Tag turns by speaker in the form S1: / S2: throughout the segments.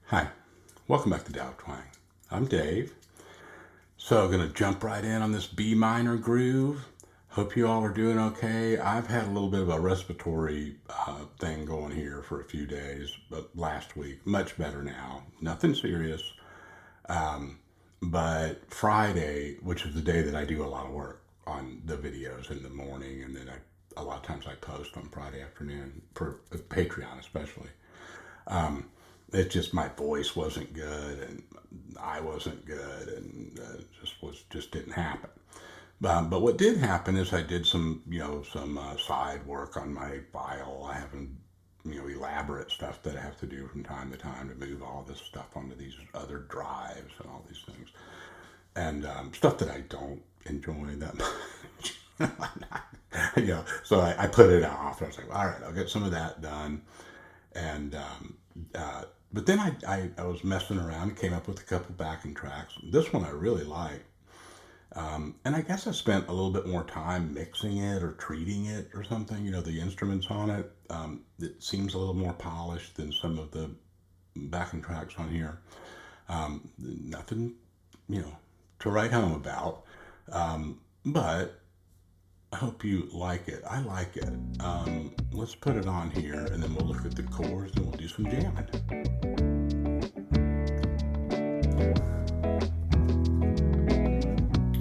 S1: Hi, welcome back to Tao Twang. I'm Dave. So I'm going to jump right in on this B minor groove. Hope you all are doing okay. I've had a little bit of a respiratory thing going here for a few days, but last week, much better now. Nothing serious. But Friday, which is the day that I do a lot of work on the videos in the morning, and then a lot of times I post on Friday afternoon, for Patreon especially. It just, my voice wasn't good and I wasn't good, and just didn't happen. But what did happen is I did some side work on my file. I have elaborate stuff that I have to do from time to time to move all this stuff onto these other drives and all these things, and stuff that I don't enjoy that much. So I put it off. I was like, all right, I'll get some of that done, and but then I was messing around and came up with a couple backing tracks. This one I really like. And I guess I spent a little bit more time mixing it or treating it or something. The instruments on it, it seems a little more polished than some of the backing tracks on here. Nothing, to write home about. But I hope you like it. I like it. Let's put it on here, and then we'll look at the chords and we'll do some jamming.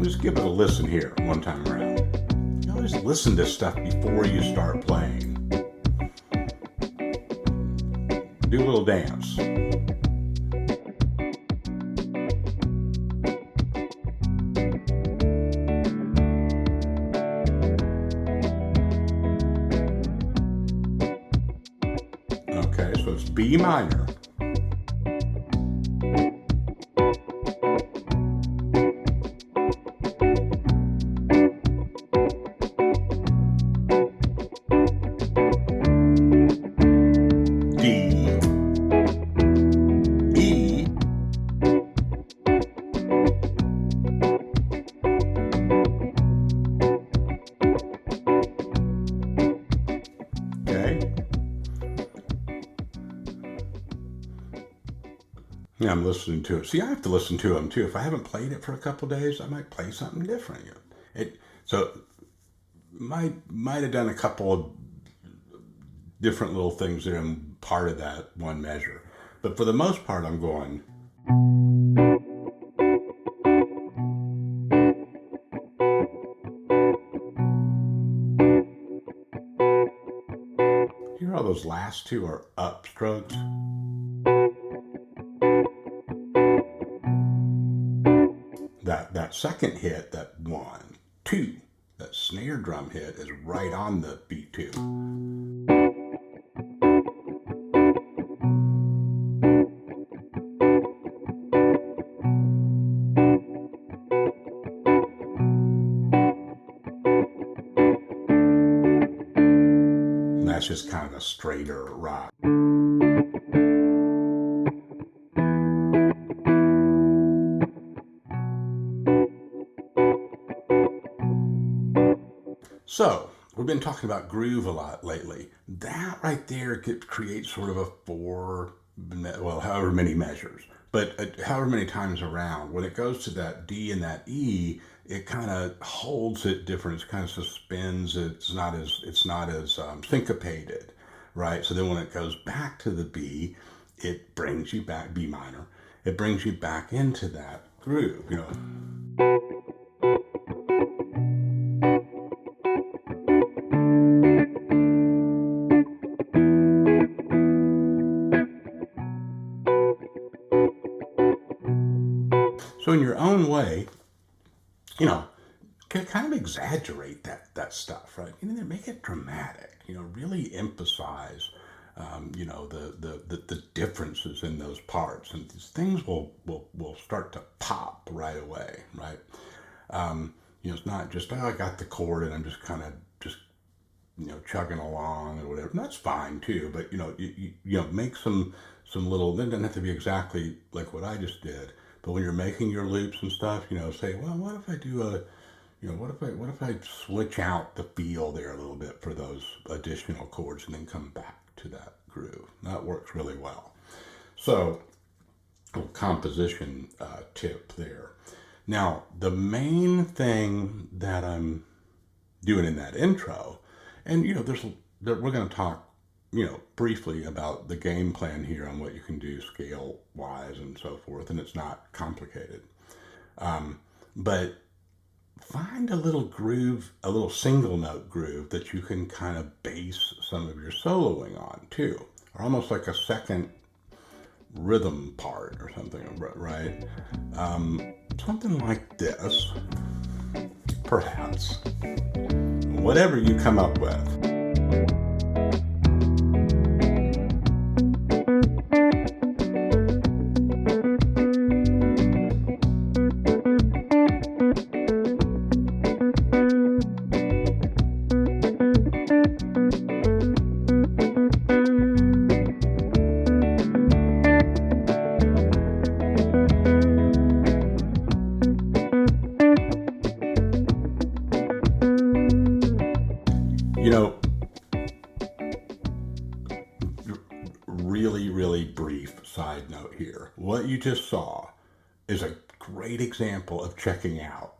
S1: Just give it a listen here one time around. You always listen to stuff before you start playing. Do a little dance. Okay, so it's B minor. Yeah, I'm listening to it. See, I have to listen to them too. If I haven't played it for a couple days, I might play something different. So might have done a couple of different little things that are part of that one measure, but for the most part, I'm going. Here, all those last two are up strokes. That second hit, that 1, 2, that snare drum hit is right on the beat 2. And that's just kind of a straighter rock. So, we've been talking about groove a lot lately. That right there creates sort of a however many measures, but however many times around. When it goes to that D and that E, it kind of holds it different. It kind of suspends. It's not as syncopated, right? So then when it goes back to the B, it brings you back, B minor, it brings you back into that groove, you know. So in your own way, you know, can kind of exaggerate that stuff, right? You know, make it dramatic. You know, really emphasize, you know, the differences in those parts, and these things will start to pop right away, right? You know, it's not just, oh, I got the chord and I'm just kind of just, you know, chugging along or whatever. And that's fine too, but you know, you know, make some little. It doesn't have to be exactly like what I just did, but when you're making your loops and stuff, you know, say, well, what if I do a, you know, what if I switch out the feel there a little bit for those additional chords and then come back to that groove? That works really well. So, a composition tip there. Now, the main thing that I'm doing in that intro, and you know, we're going to talk, you know, briefly about the game plan here on what you can do scale wise and so forth, and it's not complicated. But find a little groove, a little single note groove that you can kind of base some of your soloing on too, or almost like a second rhythm part or something, right? Something like this, perhaps. Whatever you come up with. You know, really brief side note here. What you just saw is a great example of checking out.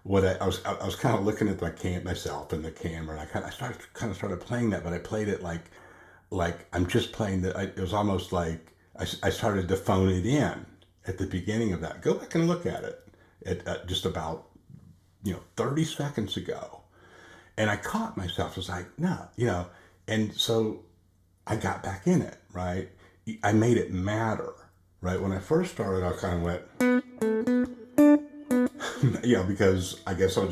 S1: What I was kind of looking at myself in the camera, and I started playing that, but I played it like I'm just playing that. It was almost like I started to phone it in at the beginning of that. Go back and look at it at just about, you know, 30 seconds ago. And I caught myself. I was like, no, you know, and so I got back in it, right? I made it matter, right? When I first started, I kind of went, you know, because I guess I've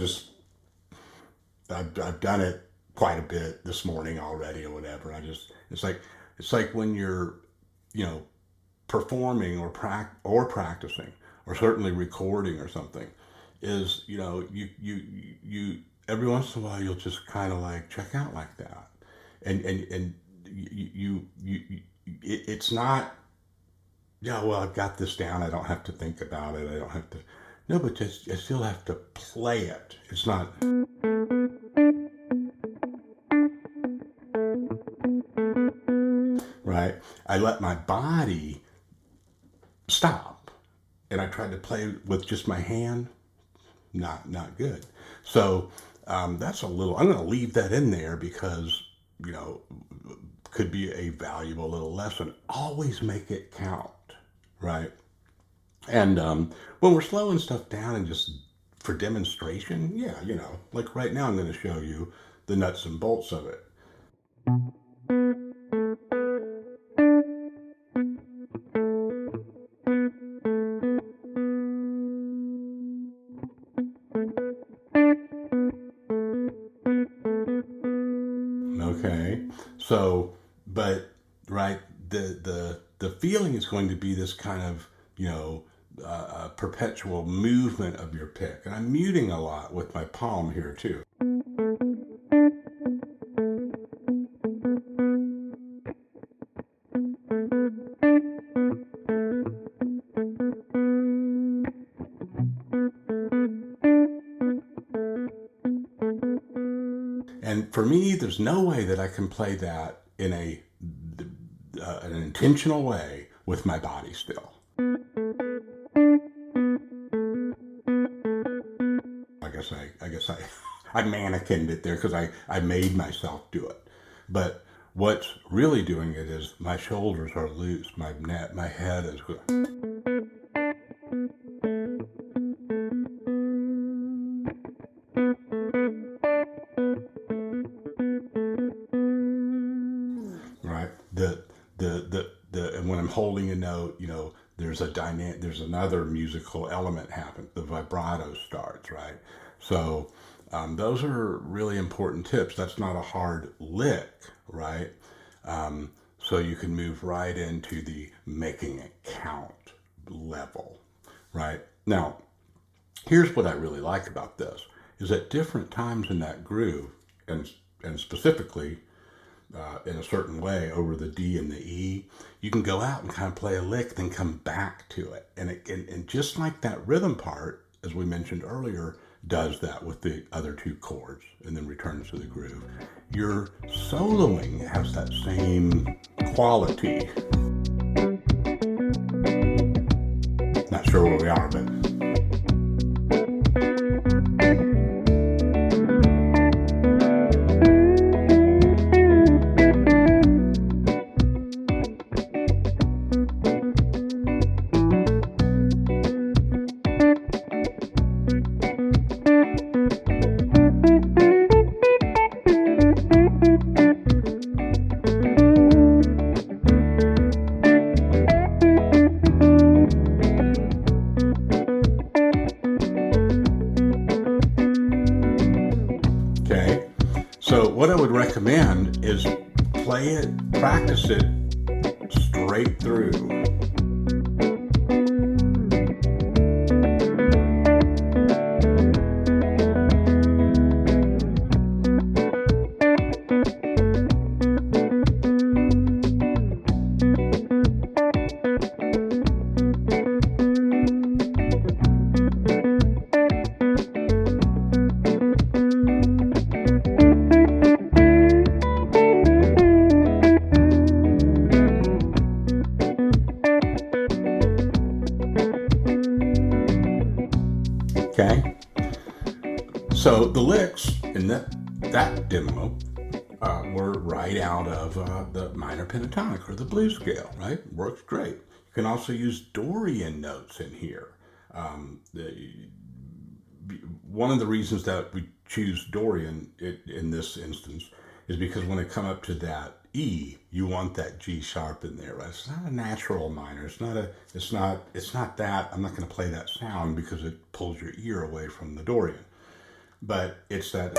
S1: done it quite a bit this morning already or whatever. It's like when you're, you know, performing or practicing or certainly recording or something, is, you know, you every once in a while you'll just kind of like check out like that, and it's not, yeah, well, I've got this down, I don't have to think about it, I don't have to, no, but just I still have to play it. It's not, right? I let my body stop and I tried to play with just my hand. Not good. So that's a little. I'm going to leave that in there because, you know, could be a valuable little lesson. Always make it count, right? And when we're slowing stuff down and just for demonstration, yeah, you know, like right now I'm going to show you the nuts and bolts of it. Okay, so, but right, the feeling is going to be this kind of, you know, perpetual movement of your pick, and I'm muting a lot with my palm here too. And for me, there's no way that I can play that in an intentional way with my body still. I guess I mannequined it there because I made myself do it. But what's really doing it is my shoulders are loose, my head is right. And when I'm holding a note, there's there's another musical element happen. The vibrato starts, right? So those are really important tips. That's not a hard lick, right? So you can move right into the making it count level, right? Now, here's what I really like about this is at different times in that groove, and specifically in a certain way over the D and the E, you can go out and kind of play a lick, then come back to it. And just like that rhythm part, as we mentioned earlier, does that with the other two chords and then returns to the groove. Your soloing has that same quality. Not sure where we are, but okay. So what I would recommend is practice it straight through. Okay. So the licks in that demo were right out of the minor pentatonic or the blues scale, right? Works great. You can also use Dorian notes in here. One of the reasons that we choose Dorian in this instance is because when it come up to that E, you want that G sharp in there, right? It's not a natural minor. It's not that. I'm not going to play that sound because it pulls your ear away from the Dorian. But it's that.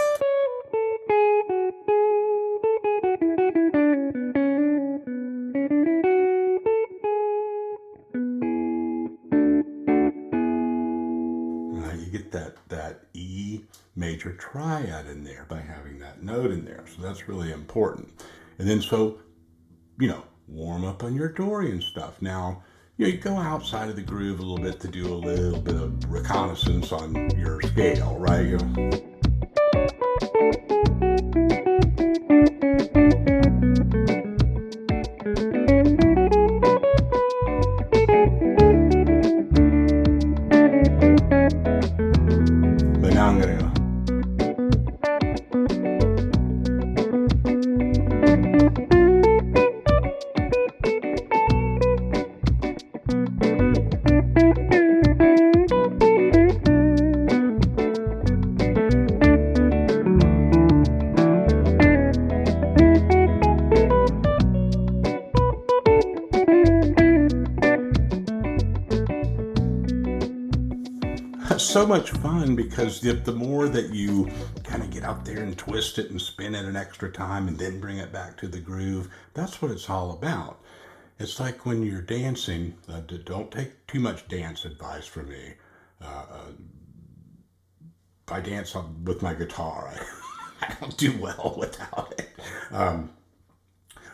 S1: You get that E major triad in there by having that note in there. So that's really important. And then warm up on your Dorian stuff. Now, you go outside of the groove a little bit to do a little bit of reconnaissance on your scale, right? But now I'm going to go. So much fun because the more that you kind of get out there and twist it and spin it an extra time and then bring it back to the groove, that's what it's all about. It's like when you're dancing, don't take too much dance advice from me. I dance with my guitar. I don't do well without it.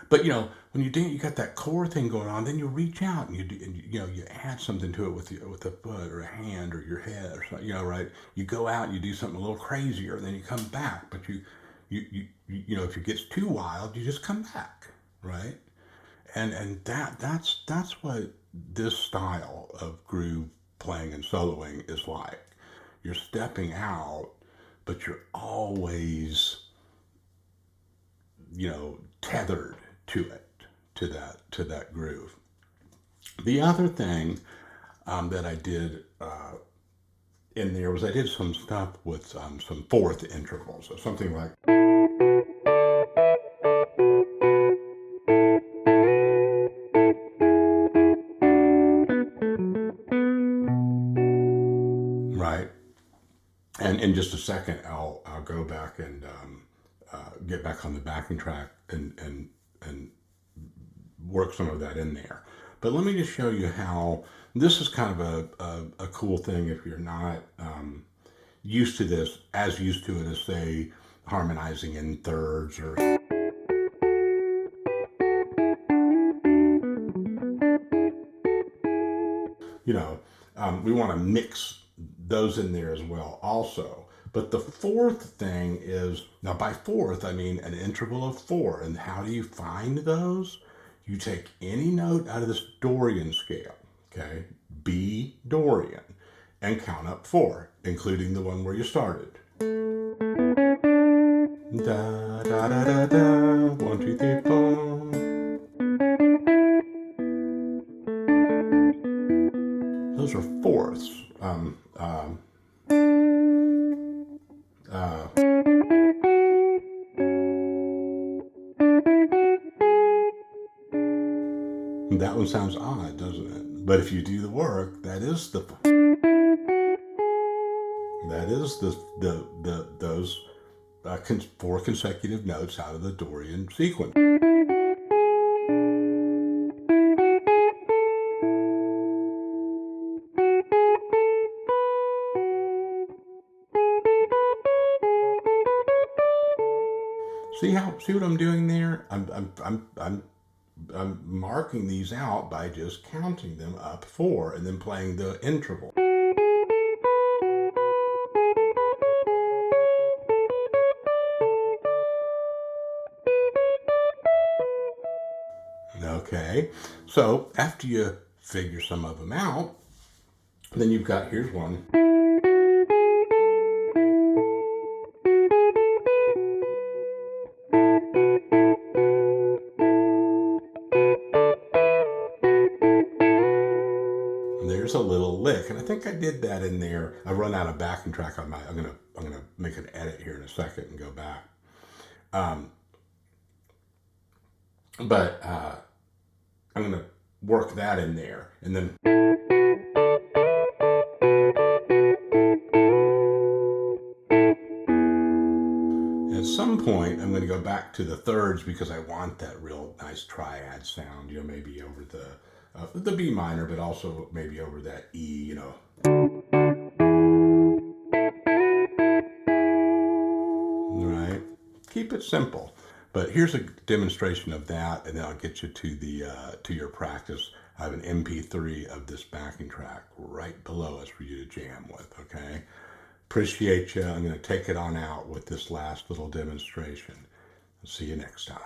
S1: But when you dance, you got that core thing going on. Then you reach out and you add something to it with a foot or a hand or your head or something. Right? You go out and you do something a little crazier, and then you come back. But you if it gets too wild, you just come back, right? And that's what this style of groove playing and soloing is like. You're stepping out, but you're always tethered to it, to that groove. The other thing that I did in there was I did some stuff with some fourth intervals, so something like. Right. And in just a second, I'll go back and get back on the backing track and work some of that in there. But let me just show you how this is kind of a cool thing if you're not used to this, as used to it as, say, harmonizing in thirds or. We want to mix those in there as well also. But the fourth thing is, now by fourth, I mean an interval of 4. And how do you find those? You take any note out of this Dorian scale, okay, B Dorian, and count up 4, including the one where you started. Da da da da da, 1, 2, 3, 4. Those are fourths. That one sounds odd, doesn't it? But if you do the work, that is those 4 consecutive notes out of the Dorian sequence. See what I'm doing there? I'm marking these out by just counting them up 4 and then playing the interval. Okay, so after you figure some of them out, then you've got, here's one. There's a little lick, and I think I did that in there. I run out of backing track on my. I'm gonna make an edit here in a second and go back. But I'm gonna work that in there, and then. At some point, I'm going to go back to the thirds because I want that real nice triad sound. Maybe over the B minor, but also maybe over that E. Right. Keep it simple. But here's a demonstration of that, and then I'll get you to your practice. I have an MP3 of this backing track right below us for you to jam with. Okay. Appreciate you. I'm going to take it on out with this last little demonstration. I'll see you next time.